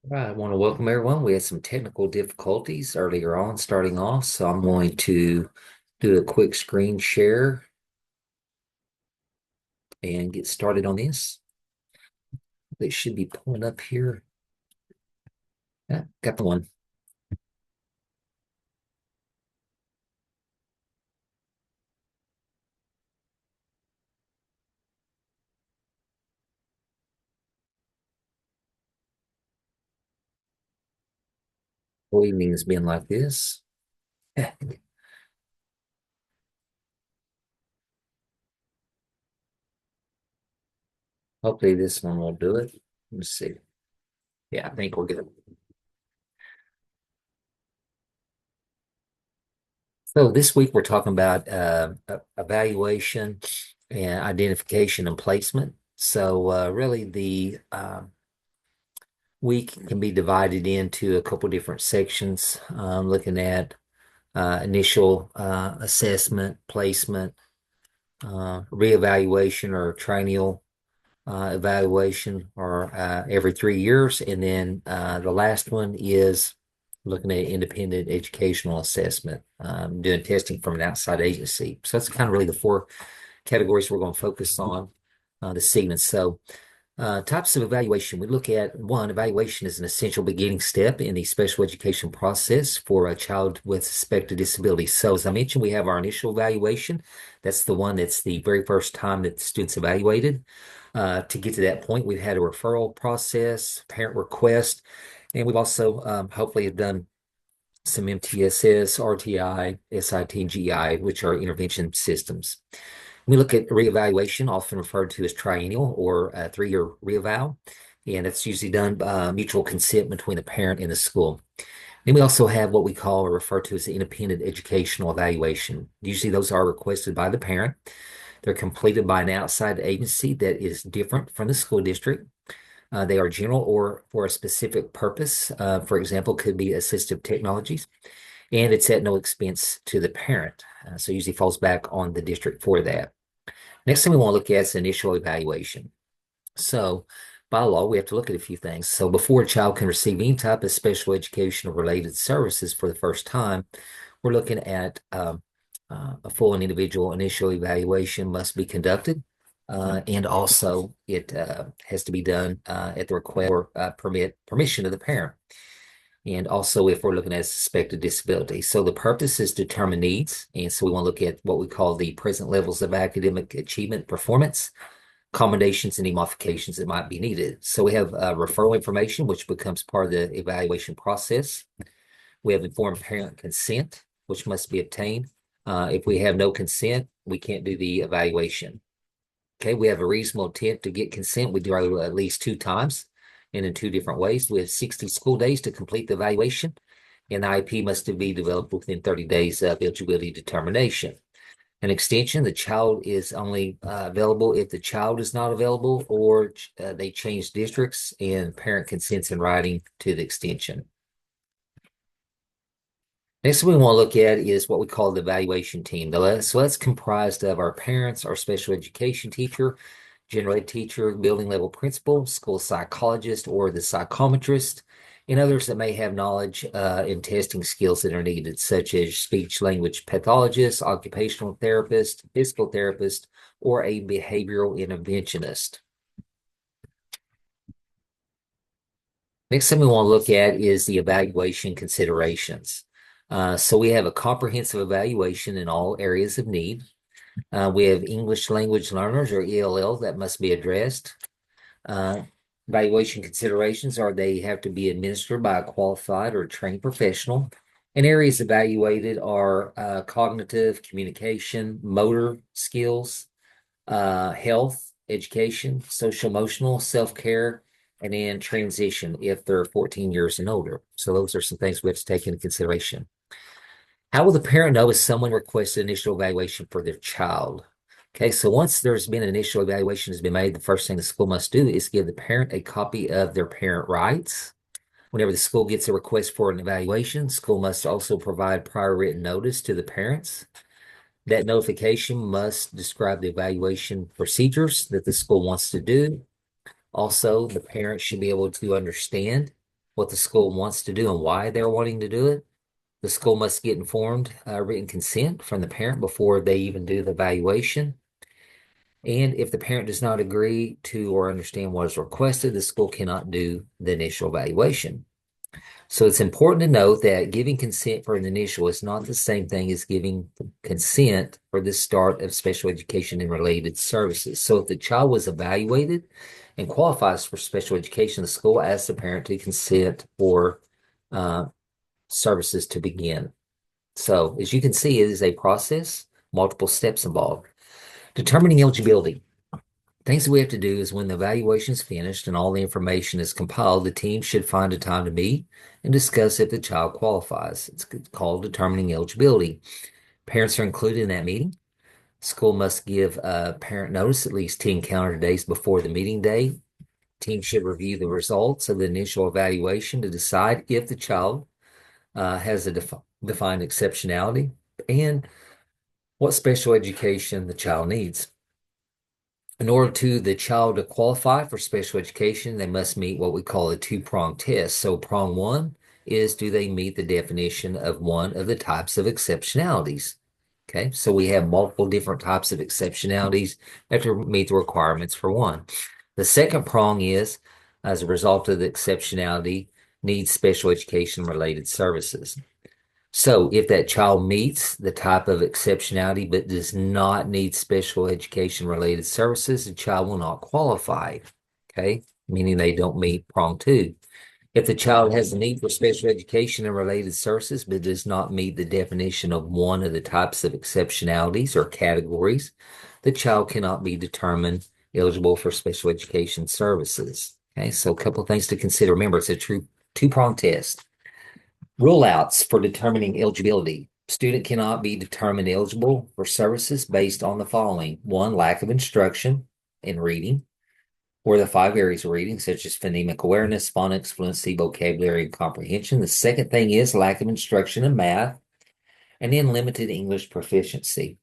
Right, I want to welcome everyone. We had some technical difficulties earlier on starting off, so I'm going to do a quick screen share and get started on this. They should be pulling up here. Yeah, got the one. Full evening has been like this. Hopefully this one will do it. Let's see. Yeah, I think we're good. So this week we're talking about evaluation and identification and placement. So really the week can be divided into a couple different sections, looking at initial assessment, placement, reevaluation or triennial evaluation, or every 3 years. And then the last one is looking at independent educational assessment, doing testing from an outside agency. So that's kind of really the four categories we're going to focus on this evening. So types of evaluation. We look at one, evaluation is an essential beginning step in the special education process for a child with suspected disability. So, as I mentioned, we have our initial evaluation. That's the one that's the very first time that the student's evaluated. To get to that point, we've had a referral process, parent request, and we've also hopefully have done some MTSS, RTI, SIT, and GI, which are intervention systems. We look at reevaluation, often referred to as triennial or a 3-year reeval, and it's usually done mutual consent between the parent and the school. Then we also have what we call or refer to as the independent educational evaluation. Usually those are requested by the parent. They're completed by an outside agency that is different from the school district. They are general or for a specific purpose. For example, could be assistive technologies, and it's at no expense to the parent. So usually falls back on the district for that. Next thing we want to look at is initial evaluation. So, by law, we have to look at a few things. So, before a child can receive any type of special educational related services for the first time, we're looking at a full and individual initial evaluation must be conducted. And also, it has to be done at the request or permission of the parent. And also, if we're looking at suspected disability. So, the purpose is to determine needs. And so, we want to look at what we call the present levels of academic achievement performance, accommodations, and any modifications that might be needed. So we have referral information, which becomes part of the evaluation process. We have informed parent consent, which must be obtained. If we have no consent, we can't do the evaluation. Okay, we have a reasonable intent to get consent. We do at least 2 times and in 2 different ways. We have 60 school days to complete the evaluation, and the IEP must be developed within 30 days of eligibility determination. An extension, the child is only available if the child is not available or they change districts and parent consents in writing to the extension. Next thing we want to look at is what we call the evaluation team. So that's comprised of our parents, our special education teacher, general ed teacher, building level principal, school psychologist, or the psychometrist, and others that may have knowledge and testing skills that are needed, such as speech language pathologist, occupational therapist, physical therapist, or a behavioral interventionist. Next thing we want to look at is the evaluation considerations. So we have a comprehensive evaluation in all areas of need. We have English language learners or ELL that must be addressed. Uh, Evaluation considerations are they have to be administered by a qualified or trained professional. And areas evaluated are cognitive, communication, motor skills, health, education, social emotional, self-care, and then transition if they're 14 years and older. So those are some things we have to take into consideration. How will the parent know if someone requested initial evaluation for their child? Okay, so once there's been an initial evaluation has been made, the first thing the school must do is give the parent a copy of their parent rights. Whenever the school gets a request for an evaluation, school must also provide prior written notice to the parents. That notification must describe the evaluation procedures that the school wants to do. Also, the parent should be able to understand what the school wants to do and why they're wanting to do it. The school must get informed written consent from the parent before they even do the evaluation. And if the parent does not agree to or understand what is requested, the school cannot do the initial evaluation. So it's important to note that giving consent for an initial is not the same thing as giving consent for the start of special education and related services. So if the child was evaluated and qualifies for special education, the school asks the parent to consent for uh, services to begin. So as you can see, it is a process, multiple steps involved. Determining eligibility. Things that we have to do is when the evaluation is finished and all the information is compiled, the team should find a time to meet and discuss if the child qualifies. It's called determining eligibility. Parents are included in that meeting. School must give parent notice at least 10 calendar days before the meeting day. Team should review the results of the initial evaluation to decide if the child has a defined exceptionality and what special education the child needs. In order to the child to qualify for special education, they must meet what we call a two-prong test. So prong one is, do they meet the definition of one of the types of exceptionalities? Okay, so we have multiple different types of exceptionalities that have to meet the requirements for one. The second prong is, as a result of the exceptionality, needs special education related services. So if that child meets the type of exceptionality but does not need special education related services, the child will not qualify. Okay, meaning they don't meet prong two. If the child has a need for special education and related services but does not meet the definition of one of the types of exceptionalities or categories, the child cannot be determined eligible for special education services. Okay, so a couple of things to consider. Remember, it's a true two-prong test. Rule outs for determining eligibility. Student cannot be determined eligible for services based on the following. One, lack of instruction in reading or the five areas of reading, such as phonemic awareness, phonics, fluency, vocabulary, and comprehension. The second thing is lack of instruction in math, and then limited English proficiency.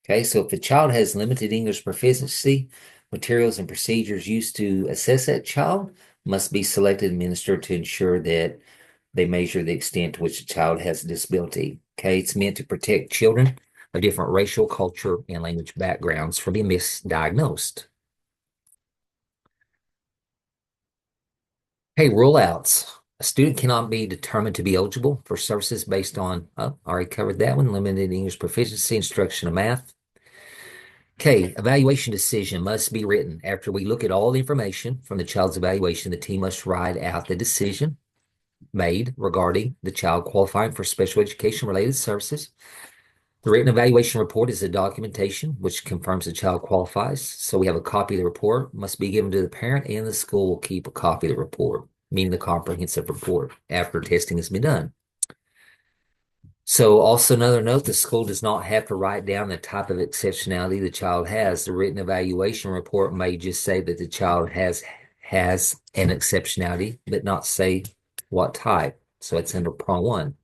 Okay, so if the child has limited English proficiency, materials and procedures used to assess that child must be selected and administered to ensure that they measure the extent to which the child has a disability. Okay, it's meant to protect children of different racial, culture, and language backgrounds from being misdiagnosed. Hey, rule outs. A student cannot be determined to be eligible for services based on, oh, already covered that one, limited English proficiency, instruction of math. Okay, evaluation decision must be written. After we look at all the information from the child's evaluation, the team must write out the decision made regarding the child qualifying for special education related services. The written evaluation report is a documentation which confirms the child qualifies. So we have a copy of the report must be given to the parent, and the school will keep a copy of the report, meaning the comprehensive report after testing has been done. So also another note, the school does not have to write down the type of exceptionality the child has. The written evaluation report may just say that the child has an exceptionality, but not say what type. So it's under prong one.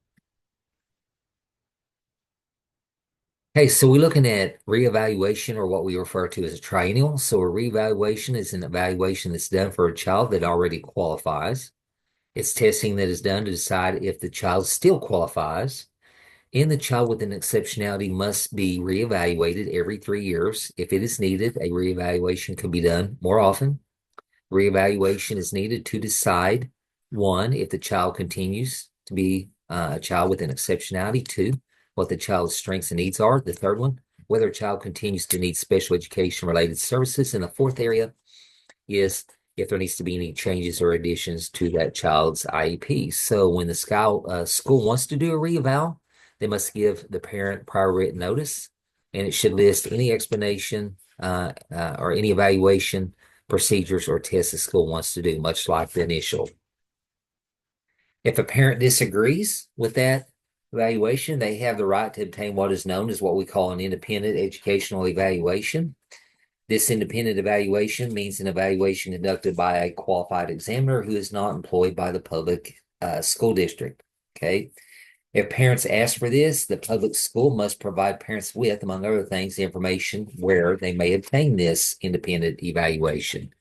Okay, so we're looking at reevaluation, or what we refer to as a triennial. So a reevaluation is an evaluation that's done for a child that already qualifies. It's testing that is done to decide if the child still qualifies. And the child with an exceptionality must be reevaluated every 3 years. If it is needed, a reevaluation can be done more often. Reevaluation is needed to decide, one, if the child continues to be a child with an exceptionality. Two, what the child's strengths and needs are. The third one, whether a child continues to need special education related services. And the fourth area is if there needs to be any changes or additions to that child's IEP. So when the school wants to do a reeval, they must give the parent prior written notice, and it should list any explanation or any evaluation procedures or tests the school wants to do, much like the initial. If a parent disagrees with that evaluation, they have the right to obtain what is known as what we call an independent educational evaluation. This independent evaluation means an evaluation conducted by a qualified examiner who is not employed by the public school district. Okay. If parents ask for this, the public school must provide parents with, among other things, information where they may obtain this independent evaluation.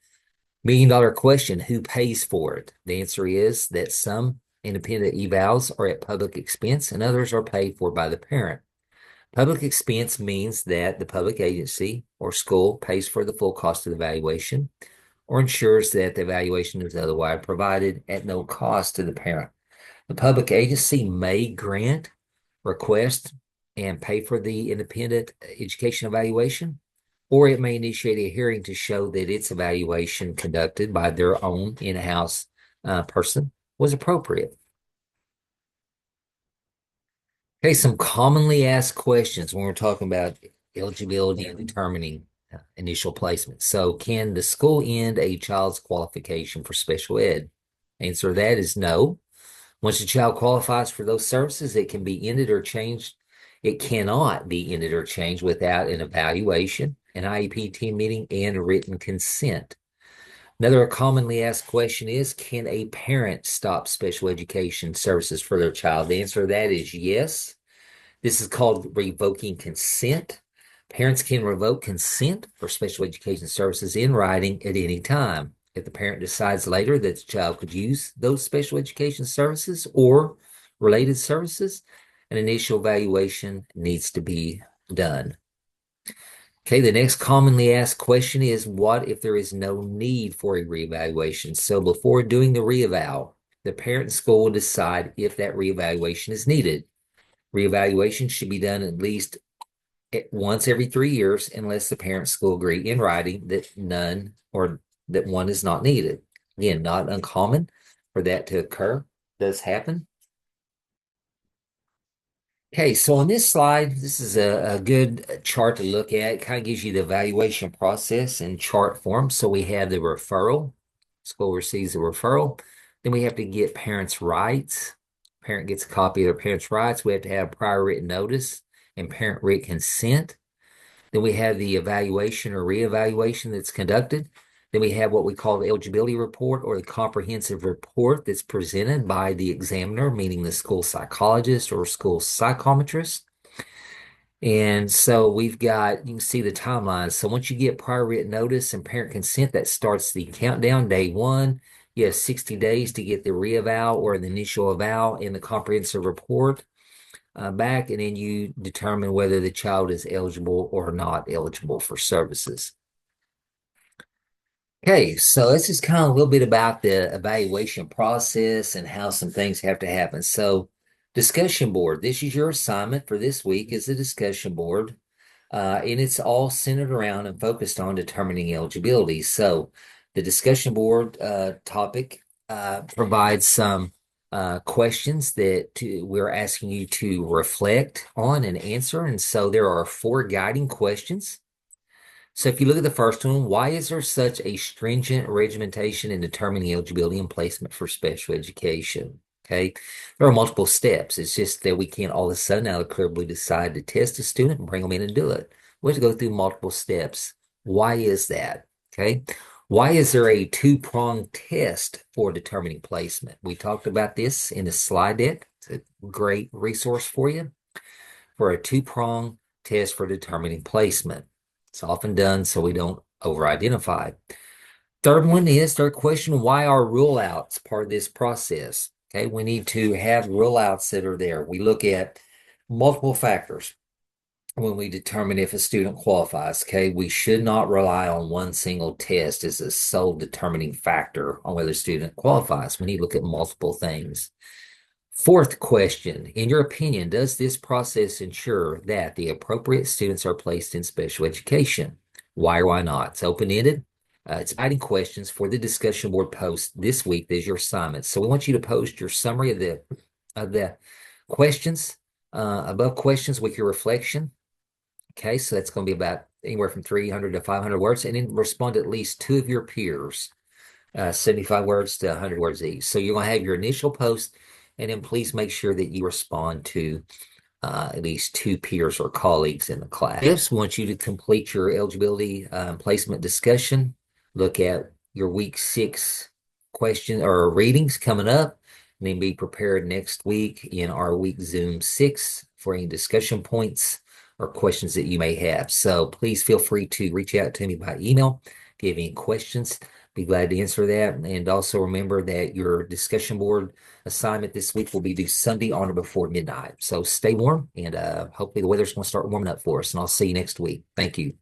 $1 million question, who pays for it? The answer is that some independent evals are at public expense and others are paid for by the parent. Public expense means that the public agency or school pays for the full cost of the evaluation or ensures that the evaluation is otherwise provided at no cost to the parent. The public agency may grant, request, and pay for the independent education evaluation, or it may initiate a hearing to show that its evaluation conducted by their own in-house person was appropriate. Okay, some commonly asked questions when we're talking about eligibility and determining initial placement. So, can the school end a child's qualification for special ed? Answer to that is no. Once a child qualifies for those services, it can be ended or changed. It cannot be ended or changed without an evaluation, an IEP team meeting, and a written consent. Another commonly asked question is, can a parent stop special education services for their child? The answer to that is yes. This is called revoking consent. Parents can revoke consent for special education services in writing at any time. If the parent decides later that the child could use those special education services or related services, an initial evaluation needs to be done. Okay, the next commonly asked question is, what if there is no need for a reevaluation? So before doing the reeval, the parent and school will decide if that reevaluation is needed. Reevaluation should be done at least once every 3 years unless the parent school agree in writing that none or that one is not needed. Again, not uncommon for that to occur. Does happen. Okay, so on this slide, this is a good chart to look at. It kind of gives you the evaluation process in chart form. So we have the referral. School receives the referral. Then we have to get parents' rights. Parent gets a copy of their parents' rights. We have to have prior written notice and parent written consent. Then we have the evaluation or reevaluation that's conducted. Then we have what we call the eligibility report or the comprehensive report that's presented by the examiner, meaning the school psychologist or school psychometrist. And so we've got, you can see the timeline. So once you get prior written notice and parent consent, that starts the countdown. Day one, you have 60 days to get the reeval or the initial eval in the comprehensive report back, and then you determine whether the child is eligible or not eligible for services. Okay, so this is kind of a little bit about the evaluation process and how some things have to happen. So, discussion board. This is your assignment for this week is a discussion board, and it's all centered around and focused on determining eligibility. So, the discussion board topic provides some questions that we're asking you to reflect on and answer. And so, there are 4 guiding questions. So if you look at the first one, why is there such a stringent regimentation in determining eligibility and placement for special education? Okay, there are multiple steps. It's just that we can't all of a sudden out of clear blue decide to test a student and bring them in and do it. We have to go through multiple steps. Why is that? Okay, why is there a two-pronged test for determining placement? We talked about this in the slide deck. It's a great resource for you for a two-pronged test for determining placement. It's often done so we don't over-identify. Third question, why are rule outs part of this process? Okay, we need to have rule outs that are there. We look at multiple factors when we determine if a student qualifies. Okay, we should not rely on one single test as a sole determining factor on whether a student qualifies. We need to look at multiple things. Fourth question, in your opinion, does this process ensure that the appropriate students are placed in special education? Why or why not? It's open-ended. It's guiding questions for the discussion board post this week. There's your assignment. So we want you to post your summary of the questions, above questions with your reflection. Okay, so that's going to be about anywhere from 300 to 500 words, and then respond to at least 2 of your peers, 75 words to 100 words each. So you're going to have your initial post, and then please make sure that you respond to at least 2 peers or colleagues in the class. Yes, we want you to complete your eligibility placement discussion. Look at your week 6 question or readings coming up, and then be prepared next week in our week Zoom 6 for any discussion points or questions that you may have. So please feel free to reach out to me by email if you have any questions. Be glad to answer that. And also remember that your discussion board assignment this week will be due Sunday on or before midnight. So stay warm and hopefully the weather's going to start warming up for us. And I'll see you next week. Thank you.